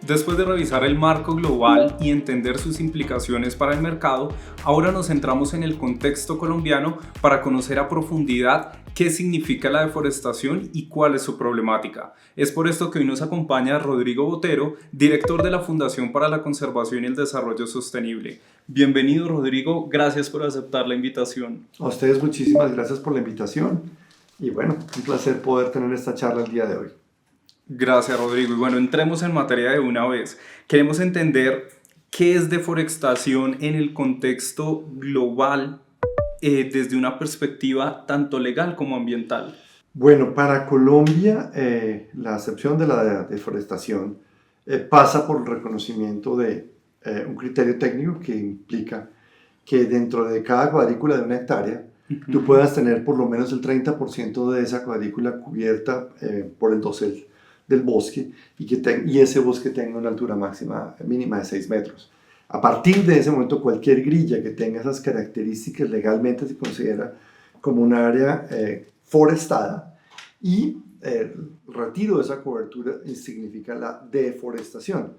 Después de revisar el marco global y entender sus implicaciones para el mercado, ahora nos centramos en el contexto colombiano para conocer a profundidad qué significa la deforestación y cuál es su problemática. Es por esto que hoy nos acompaña Rodrigo Botero, director de la Fundación para la Conservación y el Desarrollo Sostenible. Bienvenido, Rodrigo, gracias por aceptar la invitación. A ustedes muchísimas gracias por la invitación y bueno, un placer poder tener esta charla el día de hoy. Gracias, Rodrigo. Y bueno, entremos en materia de una vez. Queremos entender qué es deforestación en el contexto global desde una perspectiva tanto legal como ambiental. Bueno, para Colombia la acepción de la deforestación pasa por el reconocimiento de un criterio técnico que implica que dentro de cada cuadrícula de una hectárea tú puedas tener por lo menos el 30% de esa cuadrícula cubierta por el dosel del bosque y ese bosque tenga una altura mínima de 6 metros. A partir de ese momento, cualquier grilla que tenga esas características legalmente se considera como un área forestada y el retiro de esa cobertura significa la deforestación.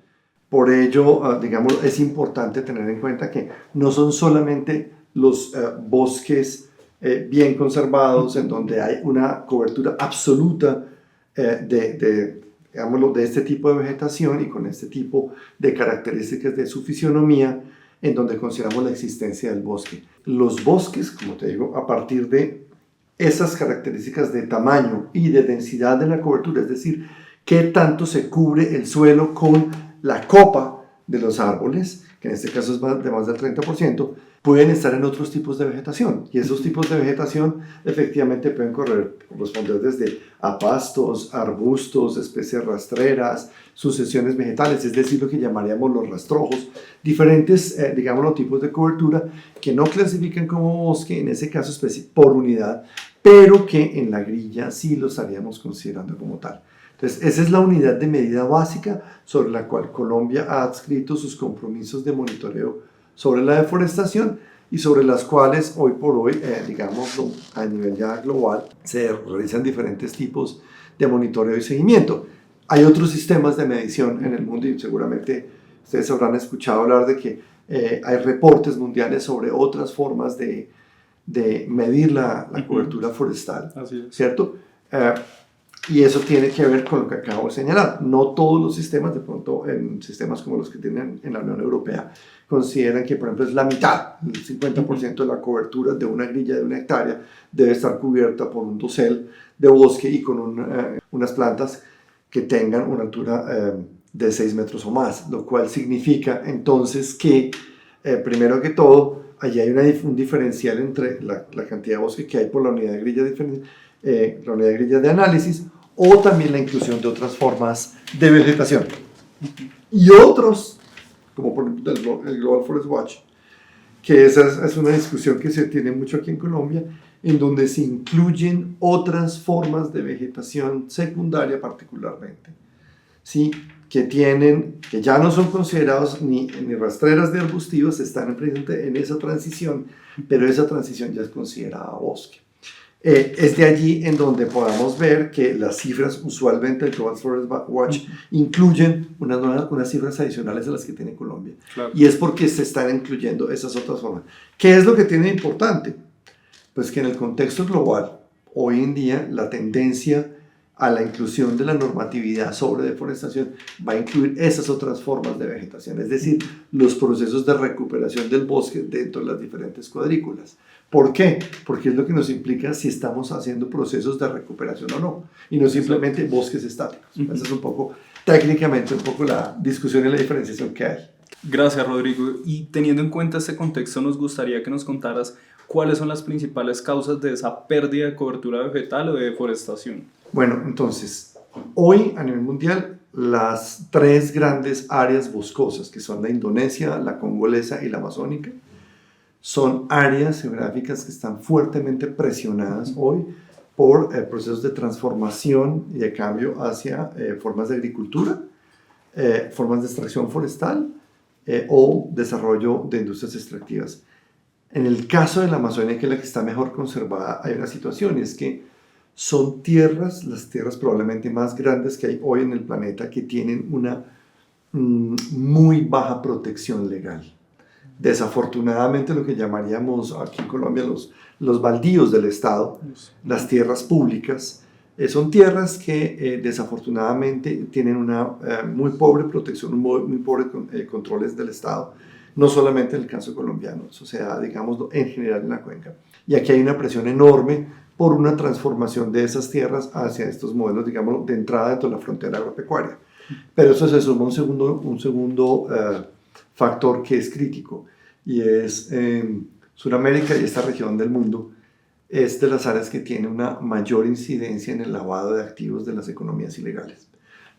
Por ello, digamos, es importante tener en cuenta que no son solamente los bosques bien conservados en donde hay una cobertura absoluta digámoslo, de este tipo de vegetación y con este tipo de características de su fisionomía en donde consideramos la existencia del bosque. Los bosques, como te digo, a partir de esas características de tamaño y de densidad de la cobertura, es decir, qué tanto se cubre el suelo con la copa de los árboles, que en este caso es de más del 30%, pueden estar en otros tipos de vegetación. Y esos tipos de vegetación efectivamente pueden corresponder desde a pastos, arbustos, especies rastreras, sucesiones vegetales, es decir, lo que llamaríamos los rastrojos, diferentes, digamos, tipos de cobertura que no clasifican como bosque, en ese caso por unidad, pero que en la grilla sí lo estaríamos considerando como tal. Entonces, esa es la unidad de medida básica sobre la cual Colombia ha adscrito sus compromisos de monitoreo sobre la deforestación y sobre las cuales hoy por hoy, digamos, a nivel ya global, se realizan diferentes tipos de monitoreo y seguimiento. Hay otros sistemas de medición en el mundo y seguramente ustedes habrán escuchado hablar de que hay reportes mundiales sobre otras formas de medir la cobertura forestal, ¿cierto? Y eso tiene que ver con lo que acabo de señalar. No todos los sistemas, de pronto en sistemas como los que tienen en la Unión Europea, consideran que, por ejemplo, es la mitad, el 50% de la cobertura de una grilla de una hectárea debe estar cubierta por un dosel de bosque y con unas plantas que tengan una altura de 6 metros o más, lo cual significa entonces que, primero que todo, allí hay un diferencial entre la cantidad de bosque que hay por la unidad de grilla la unidad de grilla de análisis, o también la inclusión de otras formas de vegetación. Y otros, como por ejemplo el Global Forest Watch, que esa es una discusión que se tiene mucho aquí en Colombia, en donde se incluyen otras formas de vegetación secundaria particularmente, ¿sí? que ya no son considerados ni rastreras de arbustivos, están presentes en esa transición, pero esa transición ya es considerada bosque. Es de allí en donde podamos ver que las cifras usualmente del Global Forest Watch incluyen unas cifras adicionales a las que tiene Colombia. Claro. Y es porque se están incluyendo esas otras formas. ¿Qué es lo que tiene de importante? Pues que en el contexto global, hoy en día, la tendencia a la inclusión de la normatividad sobre deforestación va a incluir esas otras formas de vegetación, es decir, los procesos de recuperación del bosque dentro de las diferentes cuadrículas. ¿Por qué? Porque es lo que nos implica si estamos haciendo procesos de recuperación o no, y no simplemente bosques estáticos. Esa es un poco, técnicamente, la discusión y la diferenciación que hay. Gracias, Rodrigo. Y teniendo en cuenta este contexto, nos gustaría que nos contaras cuáles son las principales causas de esa pérdida de cobertura vegetal o de deforestación. Bueno, entonces, hoy a nivel mundial, las 3 grandes áreas boscosas, que son la Indonesia, la congolesa y la amazónica, son áreas geográficas que están fuertemente presionadas hoy por procesos de transformación y de cambio hacia formas de agricultura, formas de extracción forestal o desarrollo de industrias extractivas. En el caso de la Amazonia, que es la que está mejor conservada, hay una situación, y es que son las tierras probablemente más grandes que hay hoy en el planeta, que tienen una muy baja protección legal. Desafortunadamente, lo que llamaríamos aquí en Colombia los baldíos del Estado, las tierras públicas, son tierras que desafortunadamente tienen una muy pobre protección, muy pobres controles del Estado, no solamente en el caso colombiano, eso se da, digamos, en general en la cuenca. Y aquí hay una presión enorme por una transformación de esas tierras hacia estos modelos, digamos, de entrada dentro de la frontera agropecuaria. Pero eso se suma un segundo factor que es crítico, y es Sudamérica y esta región del mundo es de las áreas que tiene una mayor incidencia en el lavado de activos de las economías ilegales,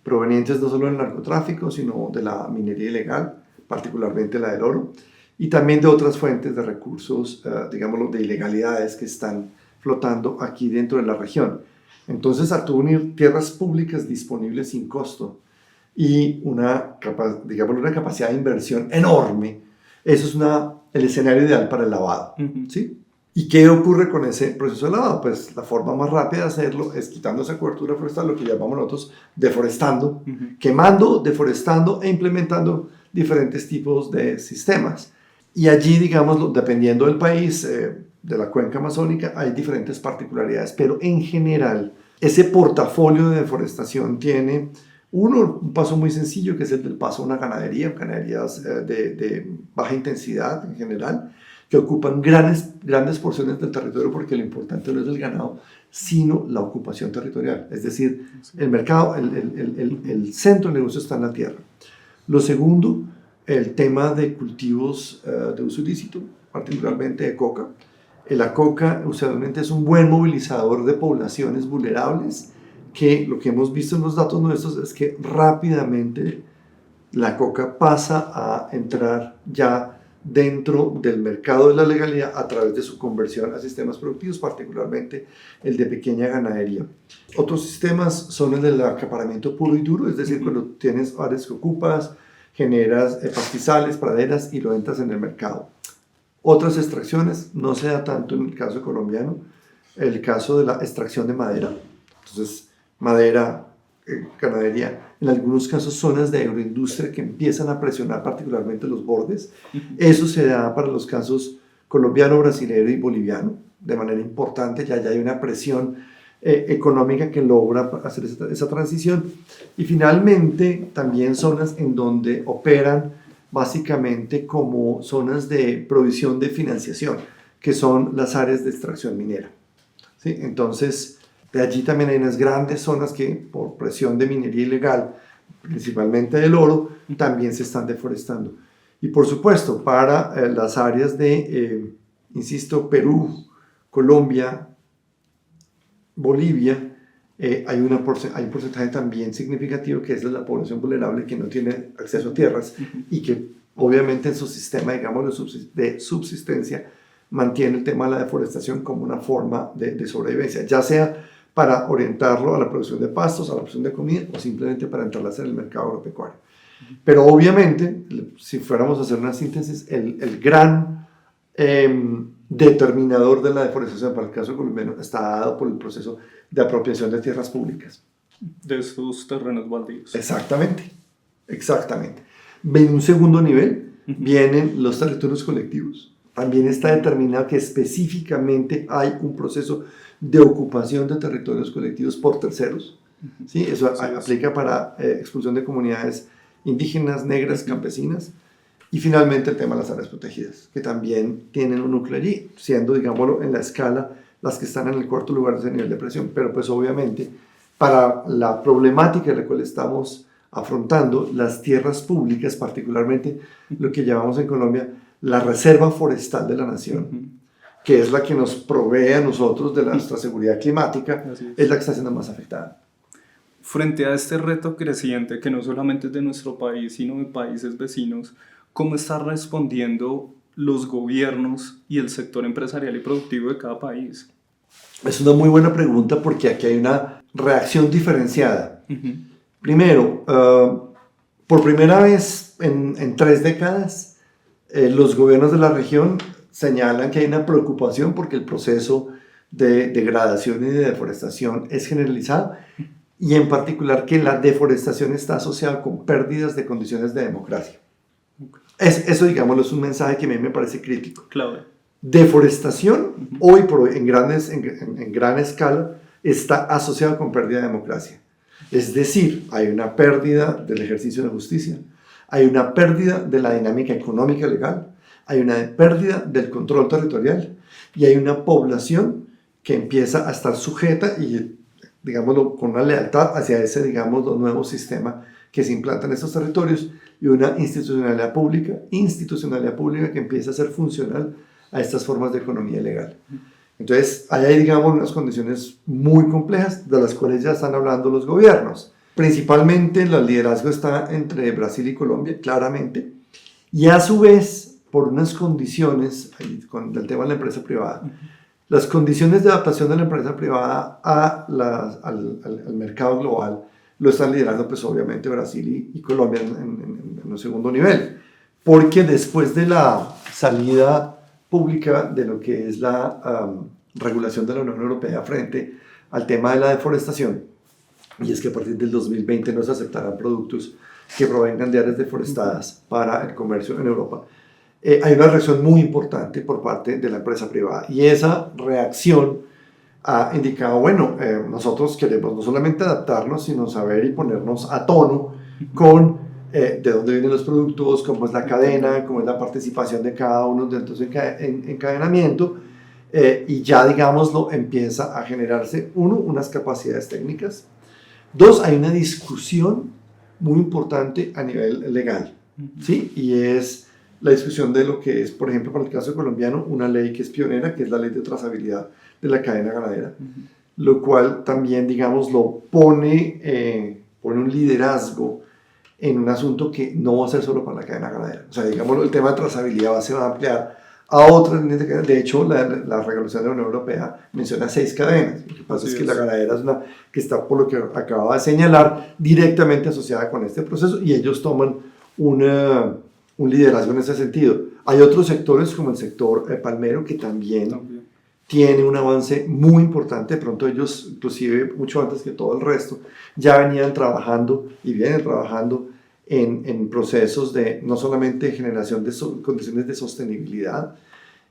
provenientes no solo del narcotráfico, sino de la minería ilegal, particularmente la del oro, y también de otras fuentes de recursos, digámoslo, de ilegalidades que están flotando aquí dentro de la región. Entonces, al unir tierras públicas disponibles sin costo y una capacidad de inversión enorme, eso es el escenario ideal para el lavado, ¿sí? ¿Y qué ocurre con ese proceso de lavado? Pues la forma más rápida de hacerlo es quitando esa cobertura forestal, lo que llamamos nosotros deforestando, quemando, deforestando e implementando diferentes tipos de sistemas. Y allí, digamos, dependiendo del país, de la cuenca amazónica, hay diferentes particularidades, pero en general, ese portafolio de deforestación tiene un paso muy sencillo, que es el del paso a una ganadería, ganaderías de baja intensidad en general, que ocupan grandes porciones del territorio, porque lo importante no es el ganado, sino la ocupación territorial. Es decir, el mercado, el centro del negocio está en la tierra. Lo segundo, el tema de cultivos de uso ilícito, particularmente de coca. La coca usualmente es un buen movilizador de poblaciones vulnerables, que lo que hemos visto en los datos nuestros es que rápidamente la coca pasa a entrar ya dentro del mercado de la legalidad a través de su conversión a sistemas productivos, particularmente el de pequeña ganadería. Otros sistemas son el del acaparamiento puro y duro, es decir, cuando tienes áreas que ocupas, generas pastizales, praderas y lo entras en el mercado. Otras extracciones, no se da tanto en el caso colombiano, el caso de la extracción de madera. Entonces, madera, ganadería, en algunos casos zonas de agroindustria que empiezan a presionar particularmente los bordes. Eso se da para los casos colombiano, brasileño y boliviano de manera importante. Ya hay una presión económica que logra hacer esa transición. Y finalmente también zonas en donde operan básicamente como zonas de provisión de financiación, que son las áreas de extracción minera, ¿sí? Entonces, de allí también hay unas grandes zonas que por presión de minería ilegal, principalmente del oro, también se están deforestando. Y por supuesto, para las áreas de, insisto, Perú, Colombia, Bolivia, hay un porcentaje también significativo que es de la población vulnerable que no tiene acceso a tierras y que obviamente en su sistema, digamos, de subsistencia mantiene el tema de la deforestación como una forma de sobrevivencia, ya sea para orientarlo a la producción de pastos, a la producción de comida o simplemente para entrarlas en el mercado agropecuario. Pero obviamente, si fuéramos a hacer una síntesis, el gran determinador de la deforestación para el caso colombiano está dado por el proceso de apropiación de tierras públicas. De sus terrenos baldíos. Exactamente. En un segundo nivel vienen los territorios colectivos. También está determinado que específicamente hay un proceso de ocupación de territorios colectivos por terceros. ¿Sí? Eso aplica para expulsión de comunidades indígenas, negras, campesinas. Y finalmente el tema de las áreas protegidas, que también tienen un núcleo allí, siendo, digámoslo, en la escala las que están en el cuarto lugar de ese nivel de presión. Pero pues obviamente, para la problemática en la cual estamos afrontando, las tierras públicas, particularmente lo que llamamos en Colombia la reserva forestal de la nación, que es la que nos provee a nosotros de nuestra seguridad climática, es la que está siendo más afectada. Frente a este reto creciente, que no solamente es de nuestro país, sino de países vecinos, ¿cómo están respondiendo los gobiernos y el sector empresarial y productivo de cada país? Es una muy buena pregunta porque aquí hay una reacción diferenciada. Primero, por primera vez en 3 décadas, los gobiernos de la región señalan que hay una preocupación porque el proceso de degradación y de deforestación es generalizado y en particular que la deforestación está asociada con pérdidas de condiciones de democracia. Eso, digámoslo, es un mensaje que a mí me parece crítico. Claro. Deforestación, hoy por hoy, en gran escala, está asociada con pérdida de democracia. Es decir, hay una pérdida del ejercicio de la justicia, hay una pérdida de la dinámica económica legal, hay una pérdida del control territorial y hay una población que empieza a estar sujeta y, digámoslo, con una lealtad hacia ese, digámoslo, nuevo sistema que se implanta en estos territorios y una institucionalidad pública que empieza a ser funcional a estas formas de economía legal. Entonces, hay, digamos, unas condiciones muy complejas de las cuales ya están hablando los gobiernos. Principalmente el liderazgo está entre Brasil y Colombia, claramente, y a su vez, por unas condiciones, con el tema de la empresa privada, las condiciones de adaptación de la empresa privada al mercado global lo están liderando, pues obviamente Brasil y Colombia en un segundo nivel, porque después de la salida pública de lo que es la regulación de la Unión Europea frente al tema de la deforestación, y es que a partir del 2020 no se aceptarán productos que provengan de áreas deforestadas para el comercio en Europa. Hay una reacción muy importante por parte de la empresa privada, y esa reacción ha indicado, bueno, nosotros queremos no solamente adaptarnos, sino saber y ponernos a tono con de dónde vienen los productos, cómo es la cadena, cómo es la participación de cada uno dentro de ese encadenamiento, y ya, digámoslo, empieza a generarse, unas capacidades técnicas, dos, hay una discusión muy importante a nivel legal, ¿sí? Y es la discusión de lo que es, por ejemplo, para el caso colombiano, una ley que es pionera, que es la ley de trazabilidad de la cadena ganadera, lo cual también, digámoslo, pone un liderazgo en un asunto que no va a ser solo para la cadena ganadera. O sea, digamos, el tema de trazabilidad se va a ampliar a otras líneas de cadena. De hecho, la regulación de la Unión Europea menciona 6 cadenas. Lo que pasa es que la ganadera es una que está, por lo que acababa de señalar, directamente asociada con este proceso, y ellos toman un liderazgo en ese sentido. Hay otros sectores, como el sector palmero, que también tiene un avance muy importante. De pronto ellos, inclusive mucho antes que todo el resto, ya venían trabajando y vienen trabajando en procesos de no solamente generación de condiciones de sostenibilidad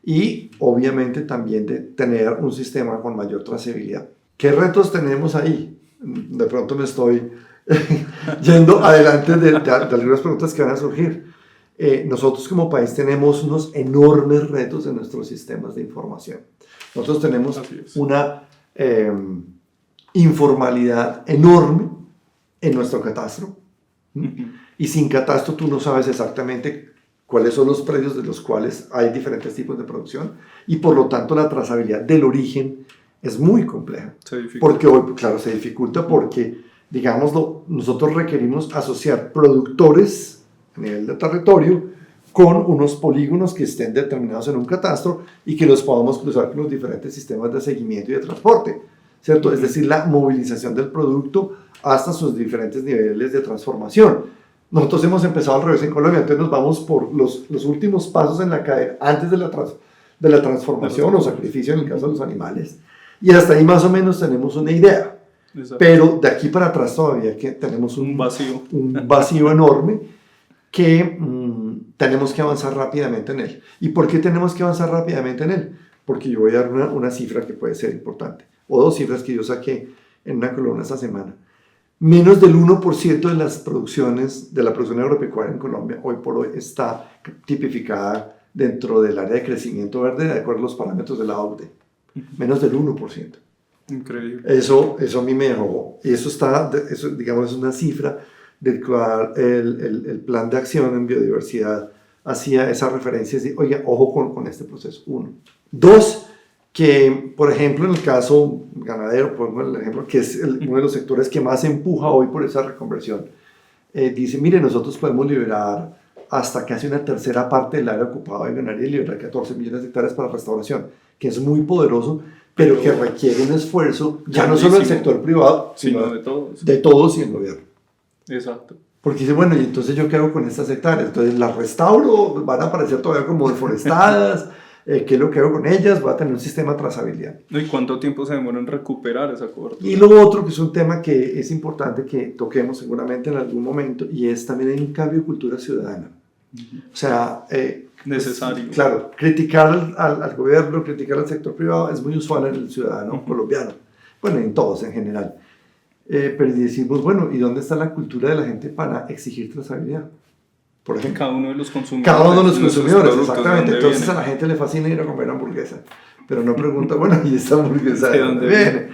y obviamente también de tener un sistema con mayor trazabilidad. ¿Qué retos tenemos ahí? De pronto me estoy yendo adelante de algunas preguntas que van a surgir. Nosotros como país tenemos unos enormes retos en nuestros sistemas de información. Nosotros tenemos una informalidad enorme en nuestro catastro, y sin catastro tú no sabes exactamente cuáles son los predios de los cuales hay diferentes tipos de producción, y por lo tanto la trazabilidad del origen es muy compleja. Porque hoy, claro, se dificulta porque, digámoslo, nosotros requerimos asociar productores a nivel de territorio con unos polígonos que estén determinados en un catastro y que los podamos cruzar con los diferentes sistemas de seguimiento y de transporte, ¿cierto? Es decir, la movilización del producto hasta sus diferentes niveles de transformación. Nosotros hemos empezado al revés en Colombia, entonces nos vamos por los últimos pasos en la cadena, antes de la transformación o sacrificio en el caso de los animales, y hasta ahí más o menos tenemos una idea. Exacto. Pero de aquí para atrás todavía que tenemos un vacío enorme que tenemos que avanzar rápidamente en él. ¿Y por qué tenemos que avanzar rápidamente en él? Porque yo voy a dar una cifra que puede ser importante, o dos cifras que yo saqué en una columna esta semana. Menos del 1% de las producciones, de la producción agropecuaria en Colombia, hoy por hoy está tipificada dentro del área de crecimiento verde de acuerdo a los parámetros de la OCDE. Menos del 1%. Increíble. Eso a mí me dejó. Y eso digamos, es una cifra del cual el plan de acción en biodiversidad hacía esa referencia. Oiga, ojo con este proceso. 1. 2, que por ejemplo en el caso ganadero, pongo el ejemplo, que es uno de los sectores que más empuja hoy por esa reconversión, dice, mire, nosotros podemos liberar hasta casi una tercera parte del área ocupada de ganadería y liberar 14 millones de hectáreas para restauración, que es muy poderoso, pero que requiere un esfuerzo, ya no solo del sector privado, sino de todos y el gobierno. Exacto. Porque dice, bueno, ¿y entonces yo qué hago con estas hectáreas? Entonces las restauro, van a aparecer todavía como deforestadas, ¿Qué es lo que hago con ellas? Voy a tener un sistema de trazabilidad. ¿Y cuánto tiempo se demora en recuperar esa cobertura? Y lo otro, que es un tema que es importante que toquemos seguramente en algún momento, y es también hay un cambio de cultura ciudadana. O sea, necesario. Pues, claro, criticar al gobierno, criticar al sector privado es muy usual en el ciudadano colombiano, bueno, en todos en general. Pero decimos, bueno, ¿y dónde está la cultura de la gente para exigir trazabilidad? Por ejemplo, cada uno de los consumidores. Cada uno de los consumidores, exactamente. Entonces a la gente le fascina ir a comer hamburguesa, pero no pregunta, bueno, ¿y esta hamburguesa de dónde viene?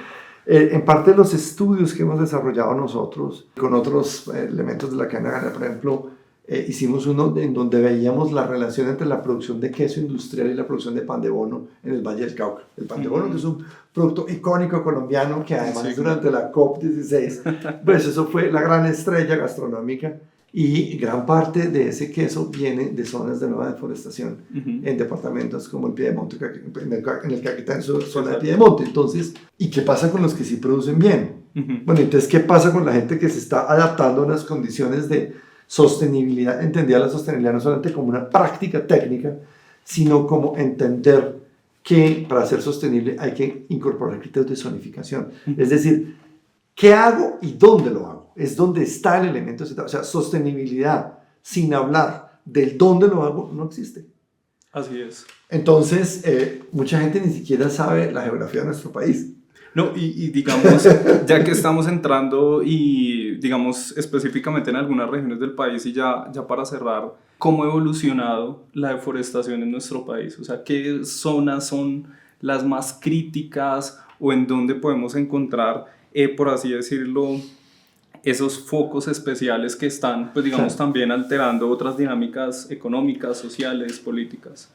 En parte de los estudios que hemos desarrollado nosotros, con otros elementos de la cadena ganadera, por ejemplo, hicimos uno en donde veíamos la relación entre la producción de queso industrial y la producción de pan de bono en el Valle del Cauca. El pan de bono, que es un producto icónico colombiano, que además durante la COP16, pues eso fue la gran estrella gastronómica, y gran parte de ese queso viene de zonas de nueva deforestación, en departamentos como el Piedemonte, en el Caquetá, en su zona de Piedemonte. Entonces, ¿y qué pasa con los que sí producen bien? Bueno, entonces, ¿qué pasa con la gente que se está adaptando a unas condiciones de sostenibilidad? Entendía la sostenibilidad no solamente como una práctica técnica, sino como entender que para ser sostenible hay que incorporar criterios de zonificación. Es decir, ¿qué hago y dónde lo hago? Es donde está el elemento central. O sea, sostenibilidad sin hablar del dónde lo hago no existe. Así es. Entonces, mucha gente ni siquiera sabe la geografía de nuestro país. No, y digamos, ya que estamos entrando y digamos específicamente en algunas regiones del país, y ya para cerrar, ¿cómo ha evolucionado la deforestación en nuestro país? O sea, ¿qué zonas son las más críticas o en dónde podemos encontrar, por así decirlo, esos focos especiales que están, pues digamos, también alterando otras dinámicas económicas, sociales, políticas?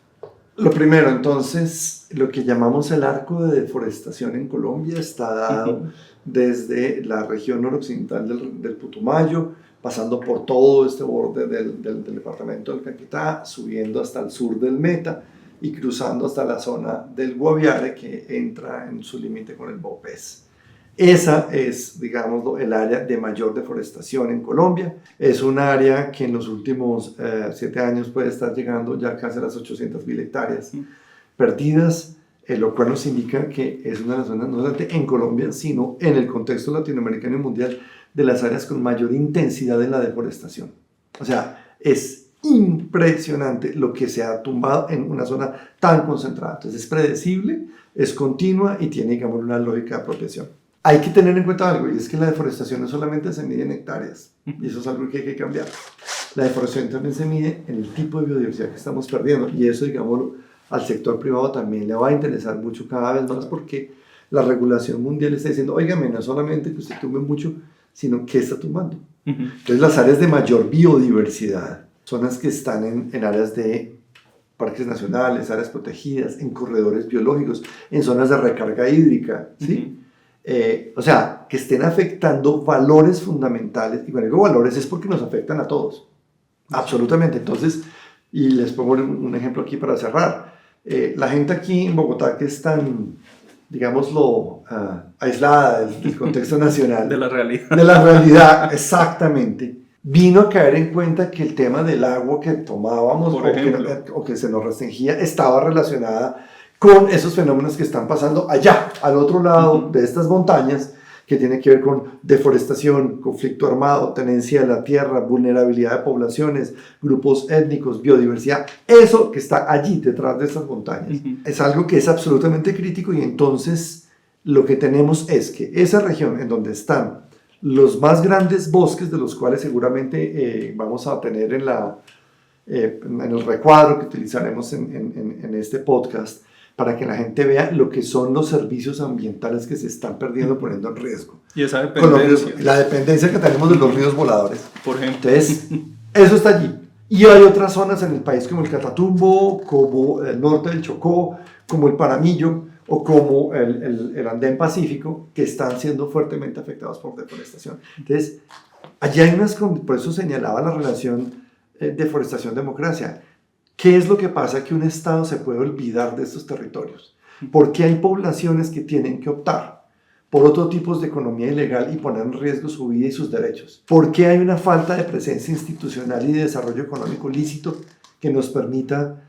Lo primero, entonces, lo que llamamos el arco de deforestación en Colombia está dado desde la región noroccidental del Putumayo, pasando por todo este borde del departamento del Caquetá, subiendo hasta el sur del Meta y cruzando hasta la zona del Guaviare, que entra en su límite con el Bopés. Esa es, digamos, el área de mayor deforestación en Colombia. Es un área que en los últimos 7 años puede estar llegando ya casi a las 800.000 hectáreas perdidas, lo cual nos indica que es una de las zonas, no solamente en Colombia, sino en el contexto latinoamericano y mundial, de las áreas con mayor intensidad en la deforestación. O sea, es impresionante lo que se ha tumbado en una zona tan concentrada. Entonces es predecible, es continua y tiene, digamos, una lógica de protección. Hay que tener en cuenta algo, y es que la deforestación no solamente se mide en hectáreas, y eso es algo que hay que cambiar. La deforestación también se mide en el tipo de biodiversidad que estamos perdiendo, y eso, digámoslo, al sector privado también le va a interesar mucho cada vez más, porque la regulación mundial está diciendo, óigame, no solamente que usted tumbe mucho, sino que está tumbando. Entonces las áreas de mayor biodiversidad son las que están en áreas de parques nacionales, áreas protegidas, en corredores biológicos, en zonas de recarga hídrica, ¿sí? O sea, que estén afectando valores fundamentales, y cuando digo valores es porque nos afectan a todos, absolutamente. Entonces, y les pongo un ejemplo aquí para cerrar, la gente aquí en Bogotá que es tan, digámoslo, aislada del contexto nacional, de la realidad, exactamente, vino a caer en cuenta que el tema del agua que tomábamos o que se nos restringía estaba relacionada con esos fenómenos que están pasando allá, al otro lado de estas montañas, que tiene que ver con deforestación, conflicto armado, tenencia de la tierra, vulnerabilidad de poblaciones, grupos étnicos, biodiversidad. Eso que está allí detrás de estas montañas es algo que es absolutamente crítico, y entonces lo que tenemos es que esa región en donde están los más grandes bosques, de los cuales seguramente vamos a tener en el recuadro que utilizaremos en este podcast, para que la gente vea lo que son los servicios ambientales que se están perdiendo, poniendo en riesgo. Y esa dependencia. La dependencia que tenemos de los ríos voladores. Por ejemplo. Entonces, eso está allí. Y hay otras zonas en el país como el Catatumbo, como el norte del Chocó, como el Paramillo o como el Andén Pacífico, que están siendo fuertemente afectados por deforestación. Entonces, allí hay por eso señalaba la relación deforestación-democracia. ¿Qué es lo que pasa? Que un Estado se puede olvidar de estos territorios. Porque hay poblaciones que tienen que optar por otros tipos de economía ilegal y poner en riesgo su vida y sus derechos. Porque hay una falta de presencia institucional y de desarrollo económico lícito que nos permita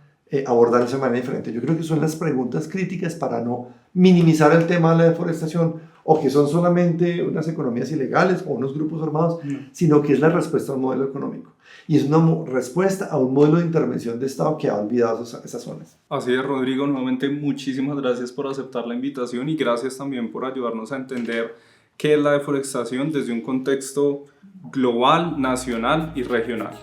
abordarlos de manera diferente. Yo creo que son las preguntas críticas para no minimizar el tema de la deforestación o que son solamente unas economías ilegales o unos grupos armados, sino que es la respuesta a un modelo económico. Y es una respuesta a un modelo de intervención de Estado que ha olvidado esas zonas. Así es, Rodrigo, nuevamente muchísimas gracias por aceptar la invitación y gracias también por ayudarnos a entender qué es la deforestación desde un contexto global, nacional y regional.